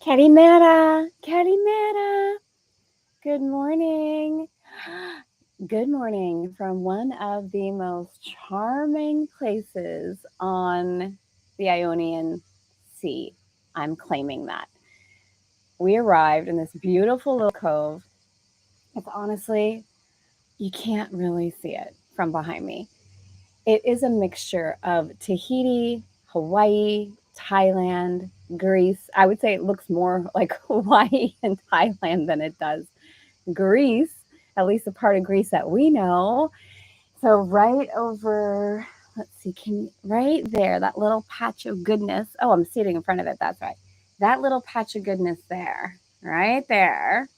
Kalimera, Kalimera. Good morning. Good morning from one of the most charming places on the Ionian Sea. I'm claiming that. We arrived in this beautiful little cove. It's honestly, you can't really see it from behind me. It is a mixture of Tahiti, Hawaii, Thailand, Greece. I would say it looks more like Hawaii and Thailand than it does Greece, at least the part of Greece that we know. So right over, let's see, right there, that little patch of goodness. Oh, I'm sitting in front of it. That's right. That little patch of goodness there, right there,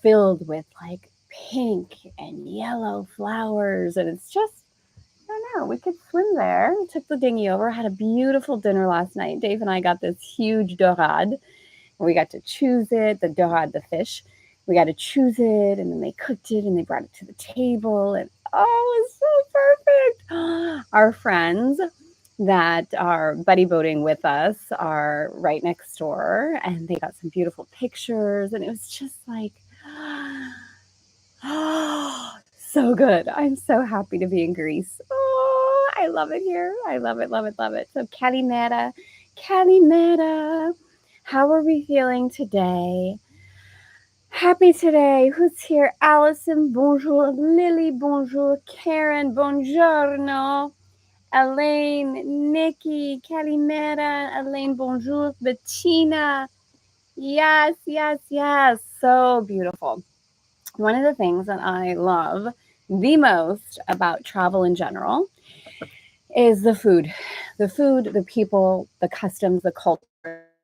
filled with like pink and yellow flowers. And it's just, I don't know, we could swim there. We took the dinghy over, had a beautiful dinner last night. Dave and I got this huge dorade. We got to choose it, the dorade, the fish. We got to choose it, and then they cooked it, and they brought it to the table, and oh, it was so perfect. Our friends that are buddy boating with us are right next door, and they got some beautiful pictures, and it was just like, oh, so good. I'm so happy to be in Greece. Oh, I love it here. I love it, love it, love it. So Kalimera, Kalimera. How are we feeling today? Happy today. Who's here? Allison, bonjour. Lily, bonjour. Karen, buongiorno. Elaine, Nikki, Kalimera. Elaine, bonjour. Bettina. Yes, yes, yes. So beautiful. One of the things that I love the most about travel in general is the food, the people, the customs, the culture.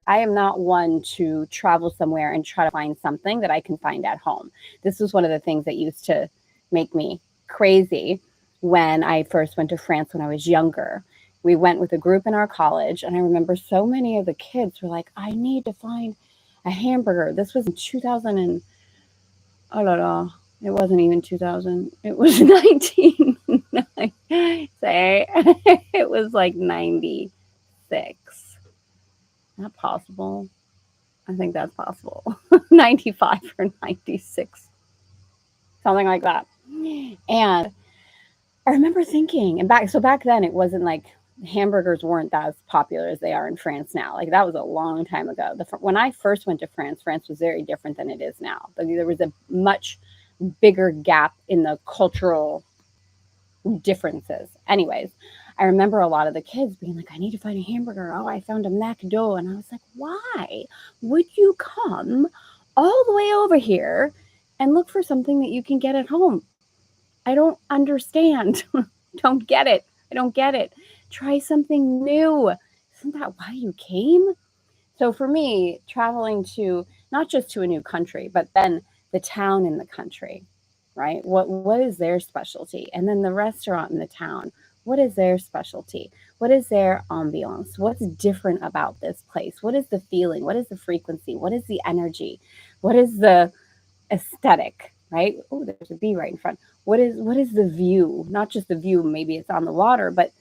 I am not one to travel somewhere and try to find something that I can find at home. This was one of the things that used to make me crazy when I first went to France when I was younger. We went with a group in our college, and I remember so many of the kids were like, I need to find a hamburger. This was in 2000 and, oh, no, no, it wasn't even 2000. It was 19. Say, it was like 96. Not possible. I think that's possible. 95 or 96, something like that. And I remember thinking, and back then it wasn't like hamburgers weren't as popular as they are in France now. Like that was a long time ago. When I first went to France, France was very different than it is now. There was a much bigger gap in the cultural differences. Anyways, I remember a lot of the kids being like, I need to find a hamburger. Oh, I found a McDo. And I was like, why would you come all the way over here and look for something that you can get at home? I don't understand. Don't get it. I don't get it. Try something new. Isn't that why you came? So for me, traveling to not just to a new country, but then the town in the country, right? What is their specialty? And then the restaurant in the town, what is their specialty? What is their ambiance? What's different about this place? What is the feeling? What is the frequency? What is the energy? What is the aesthetic, right? Oh, there's a bee right in front. What is the view? Not just the view, maybe it's on the water, but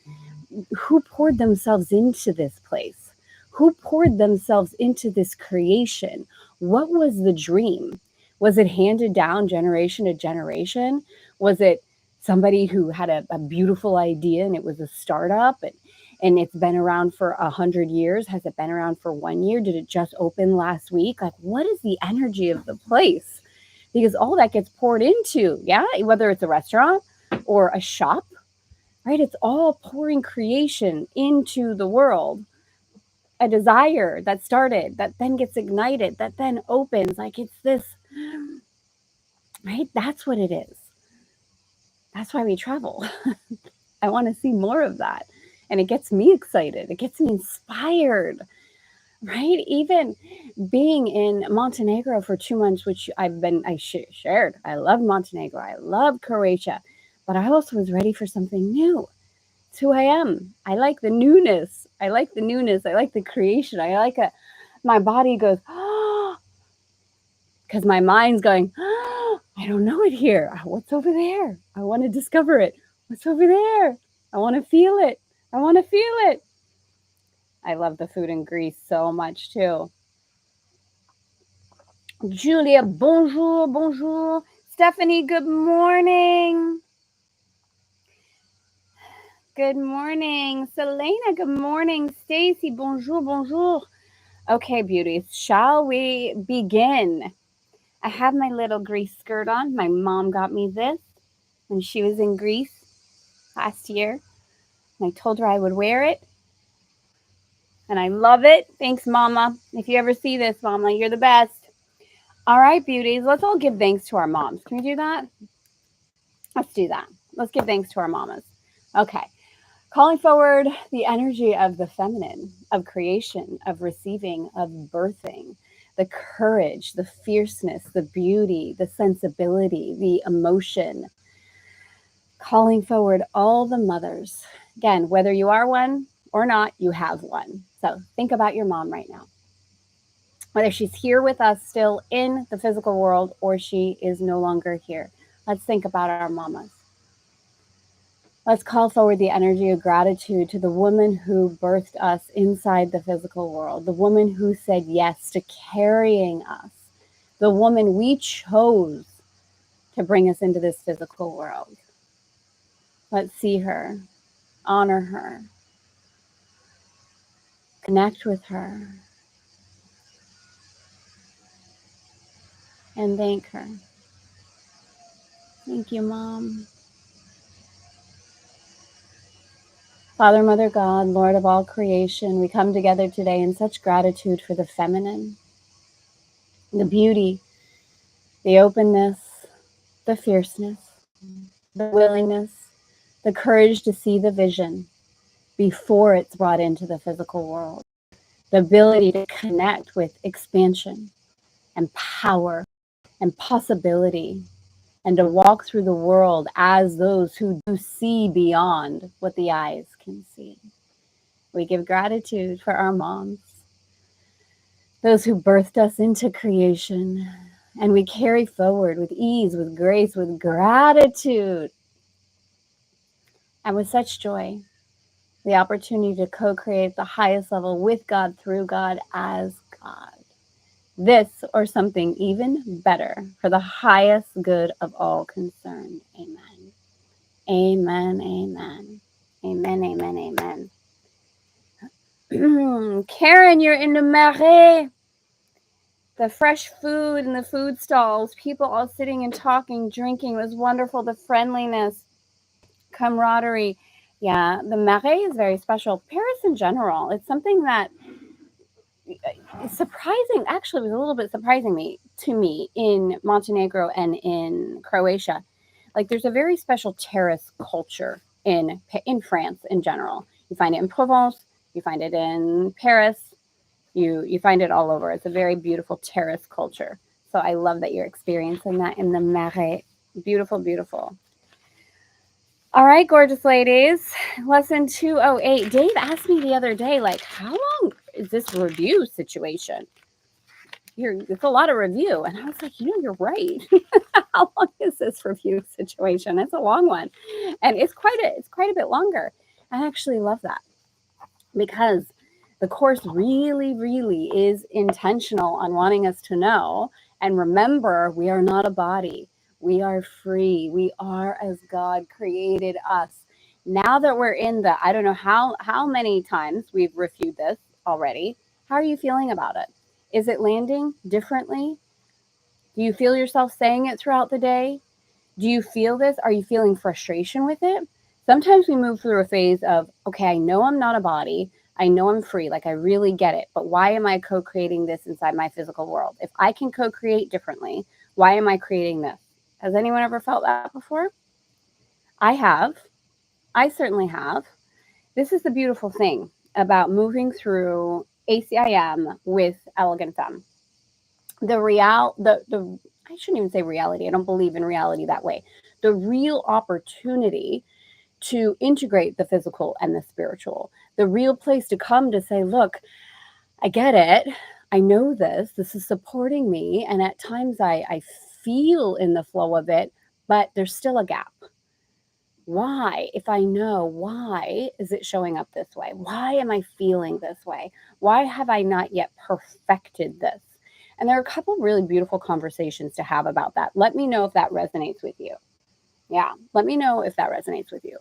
who poured themselves into this place? Who poured themselves into this creation? What was the dream? Was it handed down generation to generation? Was it somebody who had a beautiful idea and it was a startup and it's been around for 100 years? Has it been around for 1 year? Did it just open last week? Like, what is the energy of the place? Because all that gets poured into, yeah, whether it's a restaurant or a shop, right? It's all pouring creation into the world. A desire that started, that then gets ignited, that then opens. Like it's this, right? That's what it is. That's why we travel. I want to see more of that. And it gets me excited. It gets me inspired, right? Even being in Montenegro for 2 months, which I shared. I love Montenegro. I love Croatia. But I also was ready for something new. It's who I am. I like the newness. I like the creation. My body goes, oh, because my mind's going, oh, I don't know it here. What's over there? I want to discover it. What's over there? I want to feel it. I love the food in Greece so much too. Julia, bonjour, bonjour. Stephanie, good morning. Good morning. Selena, good morning. Stacy, bonjour, bonjour. Okay, beauties, shall we begin? I have my little Greece skirt on. My mom got me this when she was in Greece last year. And I told her I would wear it. And I love it. Thanks, Mama. If you ever see this, Mama, you're the best. All right, beauties, let's all give thanks to our moms. Can we do that? Let's do that. Let's give thanks to our mamas. Okay. Calling forward the energy of the feminine, of creation, of receiving, of birthing, the courage, the fierceness, the beauty, the sensibility, the emotion. Calling forward all the mothers. Again, whether you are one or not, you have one. So think about your mom right now. Whether she's here with us still in the physical world or she is no longer here. Let's think about our mamas. Let's call forward the energy of gratitude to the woman who birthed us inside the physical world, the woman who said yes to carrying us, the woman we chose to bring us into this physical world. Let's see her, honor her, connect with her, and thank her. Thank you, Mom. Father, Mother, God, Lord of all creation, we come together today in such gratitude for the feminine, the beauty, the openness, the fierceness, the willingness, the courage to see the vision before it's brought into the physical world, the ability to connect with expansion and power and possibility, and to walk through the world as those who do see beyond what the eyes can see. We give gratitude for our moms, those who birthed us into creation, and we carry forward with ease, with grace, with gratitude, and with such joy the opportunity to co-create the highest level with God, through God, as God. This or something even better for the highest good of all concerned. Amen. Amen. Amen. Amen. Amen. Amen. Karen, you're in the Marais. The fresh food and the food stalls, people all sitting and talking, drinking. It was wonderful. The friendliness, camaraderie. Yeah, the Marais is very special. Paris in general, it's something that is surprising. Actually, it was a little bit surprising to me in Montenegro and in Croatia. Like, there's a very special terrace culture in France in general. You find it in Provence, you find it in Paris, you find it all over. It's a very beautiful terrace culture. So I love that you're experiencing that in the Marais. Beautiful, beautiful. All right, gorgeous ladies. Lesson 208. Dave asked me the other day, like, how long is this review situation? It's a lot of review. And I was like, you're right. How long is this review situation? It's a long one. And it's quite a bit longer. I actually love that because the course really, really is intentional on wanting us to know and remember we are not a body. We are free. We are as God created us. Now that we're in I don't know how many times we've reviewed this already. How are you feeling about it? Is it landing differently? Do you feel yourself saying it throughout the day? Do you feel this? Are you feeling frustration with it? Sometimes we move through a phase of, okay, I know I'm not a body. I know I'm free. Like, I really get it. But why am I co-creating this inside my physical world? If I can co-create differently, why am I creating this? Has anyone ever felt that before? I have. I certainly have. This is the beautiful thing about moving through ACIM with Elegant Femme. I shouldn't even say reality. I don't believe in reality that way. The real opportunity to integrate the physical and the spiritual, the real place to come to say, look, I get it. I know this is supporting me. And at times I feel in the flow of it, but there's still a gap. Why? If I know, why is it showing up this way? Why am I feeling this way? Why have I not yet perfected this? And there are a couple really beautiful conversations to have about that. Let me know if that resonates with you. Yeah, let me know if that resonates with you.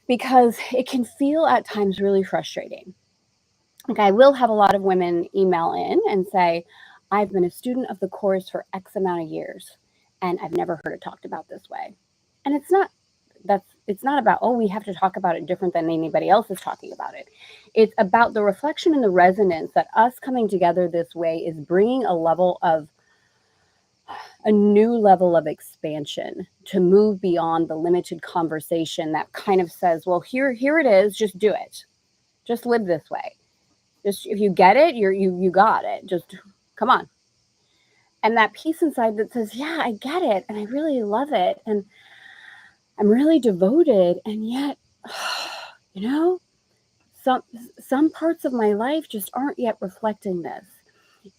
Because it can feel at times really frustrating. Like, I will have a lot of women email in and say, I've been a student of the course for X amount of years, and I've never heard it talked about this way. And it's not about, oh, we have to talk about it different than anybody else is talking about it. It's about the reflection and the resonance that us coming together this way is bringing a new level of expansion to move beyond the limited conversation that kind of says, well, here it is, just do it. Just live this way. Just, if you get it, you got it. Just come on. And that piece inside that says, yeah, I get it, and I really love it, and I'm really devoted, and yet, you know, some parts of my life just aren't yet reflecting this.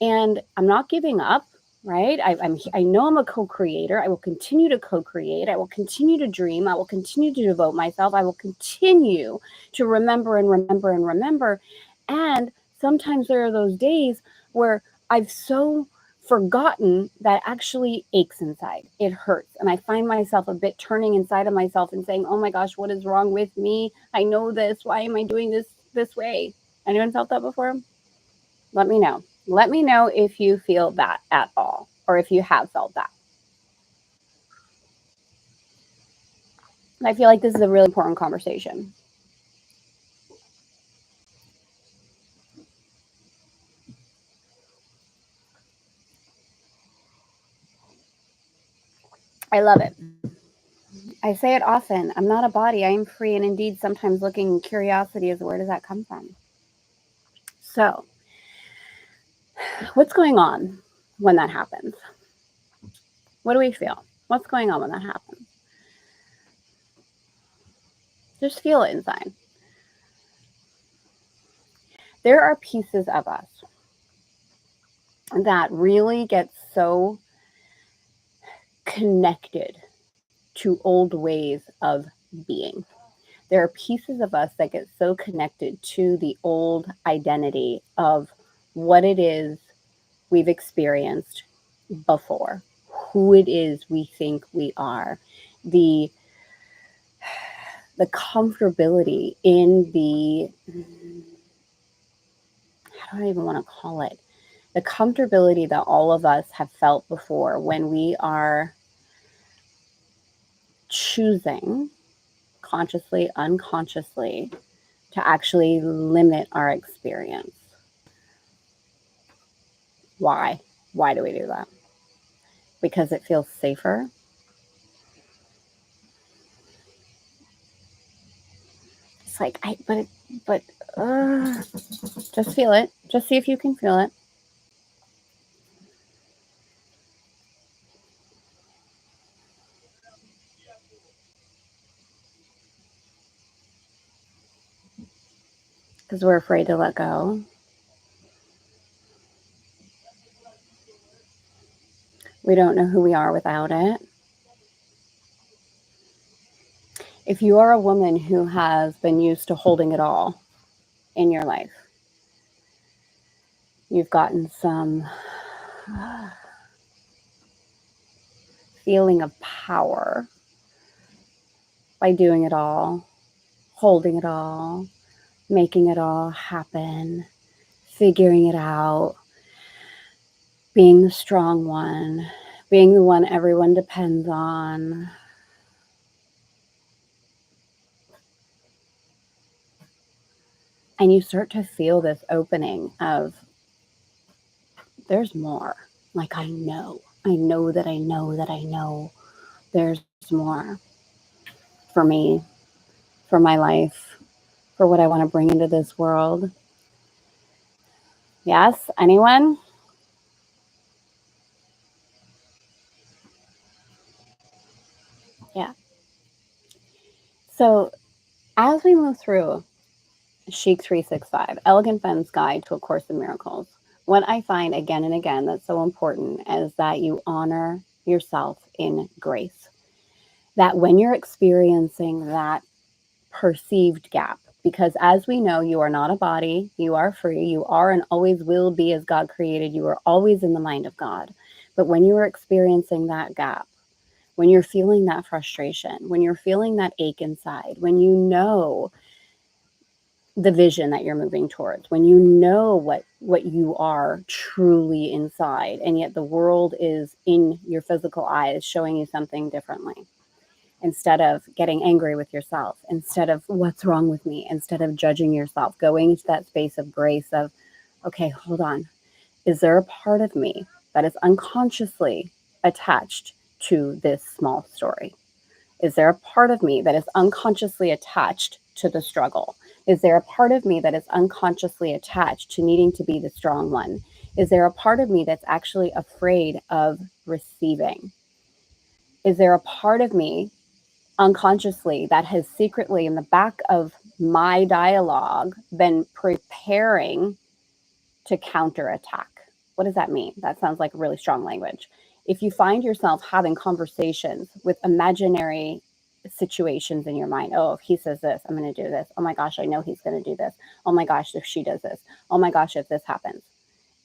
And I'm not giving up, right? I know I'm a co-creator. I will continue to co-create. I will continue to dream. I will continue to devote myself. I will continue to remember and remember and remember. And sometimes there are those days where I've so forgotten that actually aches inside. It hurts. And I find myself a bit turning inside of myself and saying, oh my gosh, what is wrong with me? I know this. Why am I doing this way? Anyone felt that before? Let me know. Let me know if you feel that at all, or if you have felt that. I feel like this is a really important conversation. I love it. I say it often. I'm not a body. I am free. And indeed, sometimes looking curiosity is, where does that come from? So, what's going on when that happens? What do we feel? What's going on when that happens? Just feel it inside. There are pieces of us that really get so connected to old ways of being. There are pieces of us that get so connected to the old identity of what it is we've experienced before, who it is we think we are, the comfortability in the, how do I even want to call it? The comfortability that all of us have felt before when we are choosing, consciously, unconsciously, to actually limit our experience. Why? Why do we do that? Because it feels safer. It's like, just feel it. Just see if you can feel it. Because we're afraid to let go. We don't know who we are without it. If you are a woman who has been used to holding it all in your life, you've gotten some feeling of power by doing it all, holding it all, making it all happen, figuring it out, being the strong one, being the one everyone depends on. And you start to feel this opening of, there's more. Like, I know that I know that I know there's more for me, for my life, for what I want to bring into this world. Yes? Anyone? Yeah. So as we move through Chic 365, Elegant Femme's Guide to A Course in Miracles, what I find again and again that's so important is that you honor yourself in grace. That when you're experiencing that perceived gap, Because as we know, you are not a body, you are free, you are and always will be as God created, you are always in the mind of God. But when you are experiencing that gap, when you're feeling that frustration, when you're feeling that ache inside, when you know the vision that you're moving towards, when you know what you are truly inside, and yet the world is in your physical eyes showing you something differently, instead of getting angry with yourself, instead of what's wrong with me, instead of judging yourself, going into that space of grace of, okay, hold on, is there a part of me that is unconsciously attached to this small story? Is there a part of me that is unconsciously attached to the struggle? Is there a part of me that is unconsciously attached to needing to be the strong one? Is there a part of me that's actually afraid of receiving? Is there a part of me unconsciously that has secretly in the back of my dialogue been preparing to counterattack? What does that mean? That sounds like really strong language. If you find yourself having conversations with imaginary situations in your mind, oh, if he says this, I'm going to do this. Oh my gosh, I know he's going to do this. Oh my gosh, if she does this. Oh my gosh, if this happens.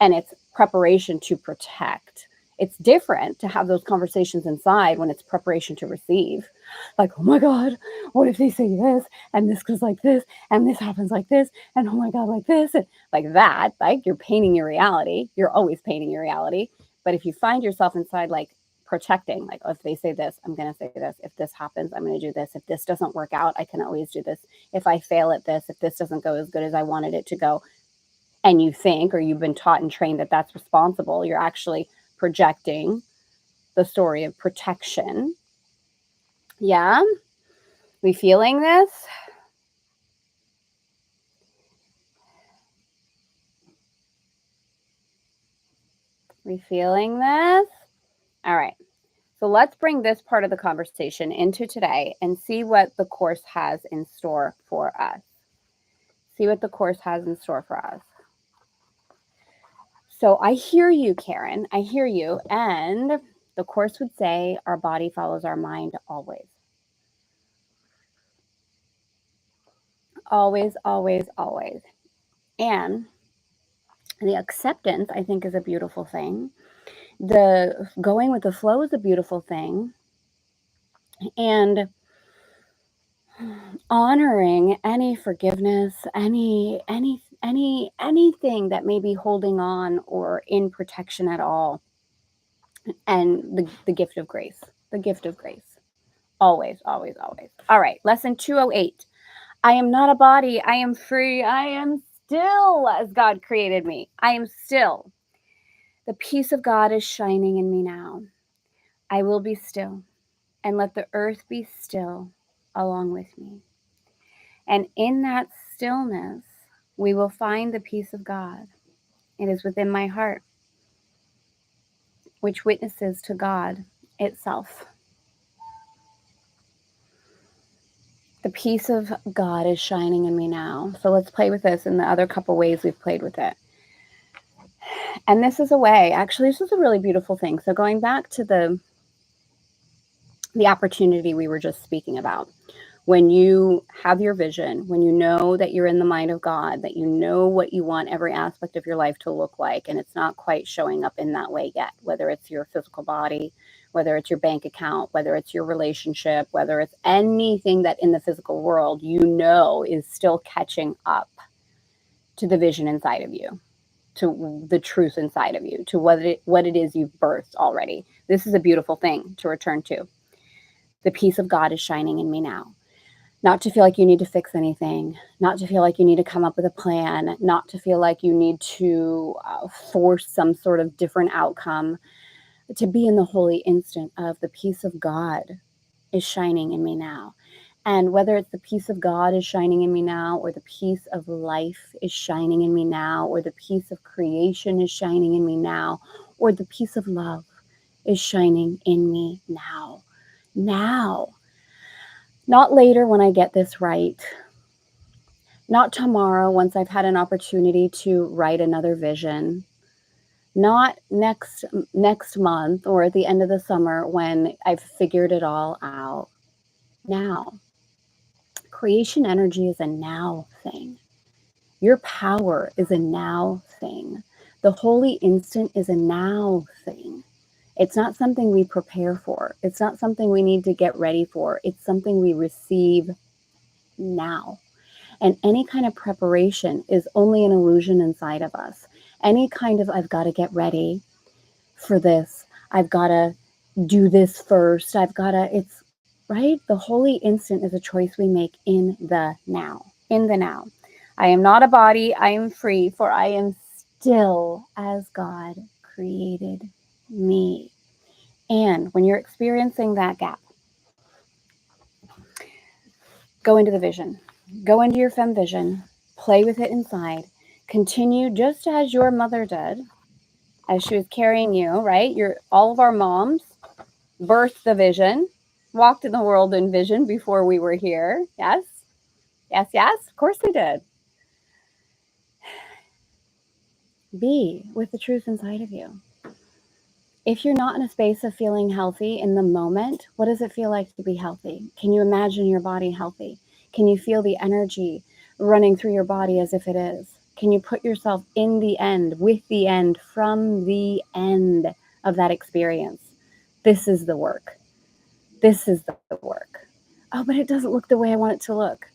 And it's preparation to protect. It's different to have those conversations inside when it's preparation to receive. Like, oh my God, what if they say this and this goes like this and this happens like this and oh my God, like this and like that. Like you're painting your reality. You're always painting your reality. But if you find yourself inside like protecting, like, oh, if they say this, I'm going to say this. If this happens, I'm going to do this. If this doesn't work out, I can always do this. If I fail at this, if this doesn't go as good as I wanted it to go, and you think, or you've been taught and trained that that's responsible, you're actually projecting the story of protection. Yeah? We feeling this? We feeling this? All right. So let's bring this part of the conversation into today and see what the course has in store for us. See what the course has in store for us. So I hear you, Karen. I hear you. And the course would say our body follows our mind always. Always, always, always. And the acceptance, I think, is a beautiful thing. The going with the flow is a beautiful thing. And honoring any forgiveness, anything that may be holding on or in protection at all. And the gift of grace. The gift of grace. Always, always, always. All right, lesson 208. I am not a body. I am free. I am still as God created me. I am still. The peace of God is shining in me now. I will be still and let the earth be still along with me. And in that stillness, we will find the peace of God. It is within my heart, which witnesses to God itself. The peace of God is shining in me now. So let's play with this in the other couple ways we've played with it. And this is a way, actually, this is a really beautiful thing. So going back to the opportunity we were just speaking about. When you have your vision, when you know that you're in the mind of God, that you know what you want every aspect of your life to look like, and it's not quite showing up in that way yet, whether it's your physical body, whether it's your bank account, whether it's your relationship, whether it's anything that in the physical world you know is still catching up to the vision inside of you, to the truth inside of you, to what it is you've birthed already. This is a beautiful thing to return to. The peace of God is shining in me now. Not to feel like you need to fix anything, not to feel like you need to come up with a plan, not to feel like you need to force some sort of different outcome, but to be in the holy instant of the peace of God is shining in me now. And whether it's the peace of God is shining in me now, or the peace of life is shining in me now, or the peace of creation is shining in me now, or the peace of love is shining in me now. Now. Not later when I get this right. Not tomorrow once I've had an opportunity to write another vision. Not next month or at the end of the summer when I've figured it all out. Now. Creation energy is a now thing. Your power is a now thing. The holy instant is a now thing. It's not something we prepare for. It's not something we need to get ready for. It's something we receive now. And any kind of preparation is only an illusion inside of us. Any kind of, I've got to get ready for this. I've got to do this first. It's right. The holy instant is a choice we make in the now. In the now. I am not a body. I am free, for I am still as God created me. And when you're experiencing that gap, go into the vision. Go into your femme vision. Play with it inside. Continue just as your mother did, as she was carrying you, right? All of our moms birthed the vision, walked in the world in vision before we were here. Yes? Yes, yes. Of course they did. Be with the truth inside of you. If you're not in a space of feeling healthy in the moment, what does it feel like to be healthy? Can you imagine your body healthy? Can you feel the energy running through your body as if it is? Can you put yourself in the end, with the end, from the end of that experience? This is the work. This is the work. Oh, but it doesn't look the way I want it to look.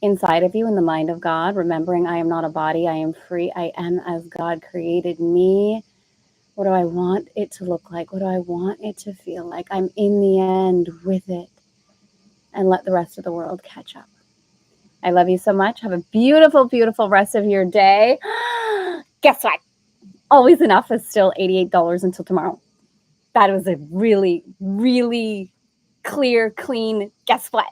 Inside of you, in the mind of God, remembering I am not a body, I am free, I am as God created me. What do I want it to look like? What do I want it to feel like? I'm in the end with it. And let the rest of the world catch up. I love you so much. Have a beautiful, beautiful rest of your day. Guess what? Always Enough is still $88 until tomorrow. That was a really, really clear, clean, guess what?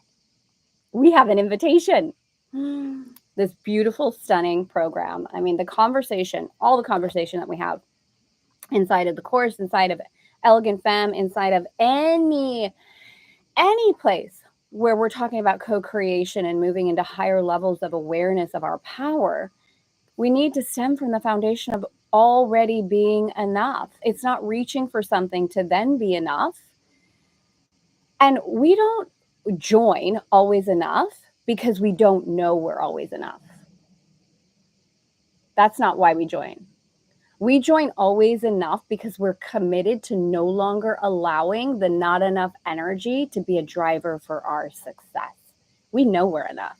We have an invitation. This beautiful, stunning program. I mean, the conversation, all the conversation that we have inside of the course, inside of Elegant Femme, inside of any place where we're talking about co-creation and moving into higher levels of awareness of our power, we need to stem from the foundation of already being enough. It's not reaching for something to then be enough. And we don't join Always Enough because we don't know we're always enough. That's not why we join. We join Always Enough because we're committed to no longer allowing the not enough energy to be a driver for our success. We know we're enough.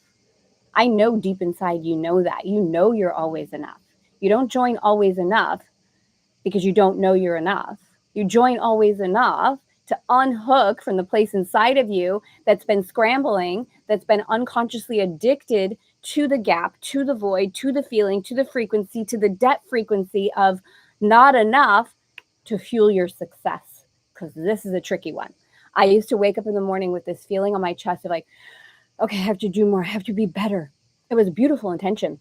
I know deep inside you know that. You know you're always enough. You don't join Always Enough because you don't know you're enough. You join Always Enough to unhook from the place inside of you that's been scrambling, that's been unconsciously addicted to the gap, to the void, to the feeling, to the frequency, to the debt frequency of not enough to fuel your success. Because this is a tricky one. I used to wake up in the morning with this feeling on my chest of like, okay, I have to do more. I have to be better. It was a beautiful intention.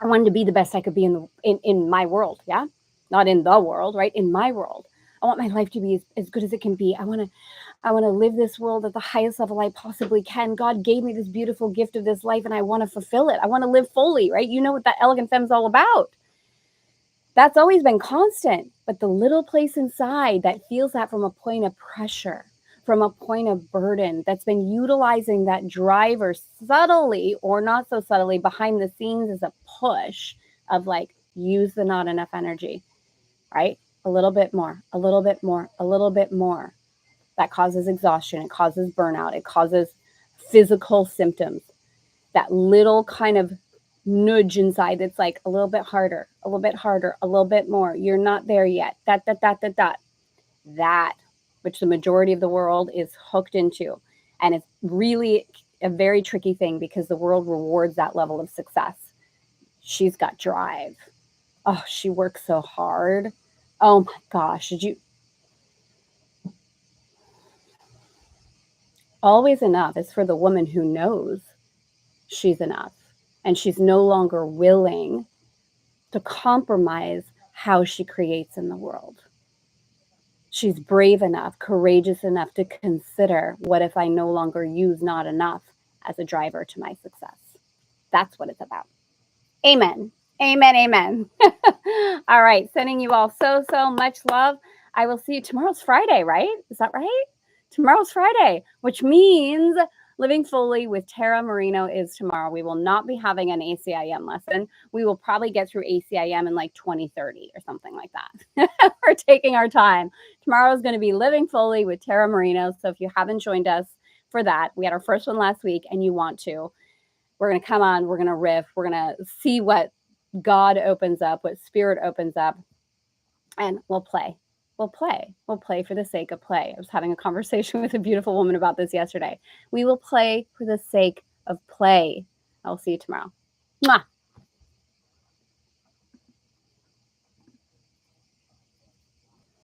I wanted to be the best I could be in my world. Yeah. Not in the world, right? In my world. I want my life to be as good as it can be. I want to live this world at the highest level I possibly can. God gave me this beautiful gift of this life and I want to fulfill it. I want to live fully, right? You know what that Elegant Femme is all about. That's always been constant. But the little place inside that feels that from a point of pressure, from a point of burden, that's been utilizing that driver subtly or not so subtly behind the scenes as a push of like, use the not enough energy, right? A little bit more, a little bit more, a little bit more. That causes exhaustion. It causes burnout. It causes physical symptoms. That little kind of nudge inside that's like a little bit harder, a little bit harder, a little bit more. You're not there yet. That, which the majority of the world is hooked into. And it's really a very tricky thing because the world rewards that level of success. She's got drive. Oh, she works so hard. Oh my gosh, Always Enough is for the woman who knows she's enough and she's no longer willing to compromise how she creates in the world. She's brave enough, courageous enough to consider, what if I no longer use not enough as a driver to my success? That's what it's about. Amen. Amen. Amen. All right. Sending you all so much love. I will see you. Tomorrow's Friday, right? Is that right? Tomorrow's Friday, which means Living Fully with Tara Marino is tomorrow. We will not be having an ACIM lesson. We will probably get through ACIM in like 2030 or something like that. We're taking our time. Tomorrow is going to be Living Fully with Tara Marino. So if you haven't joined us for that, we had our first one last week and you want to, we're going to come on, we're going to riff, we're going to see what God opens up, what spirit opens up, and we'll play. We'll play. We'll play for the sake of play. I was having a conversation with a beautiful woman about this yesterday. We will play for the sake of play. I'll see you tomorrow. Mwah.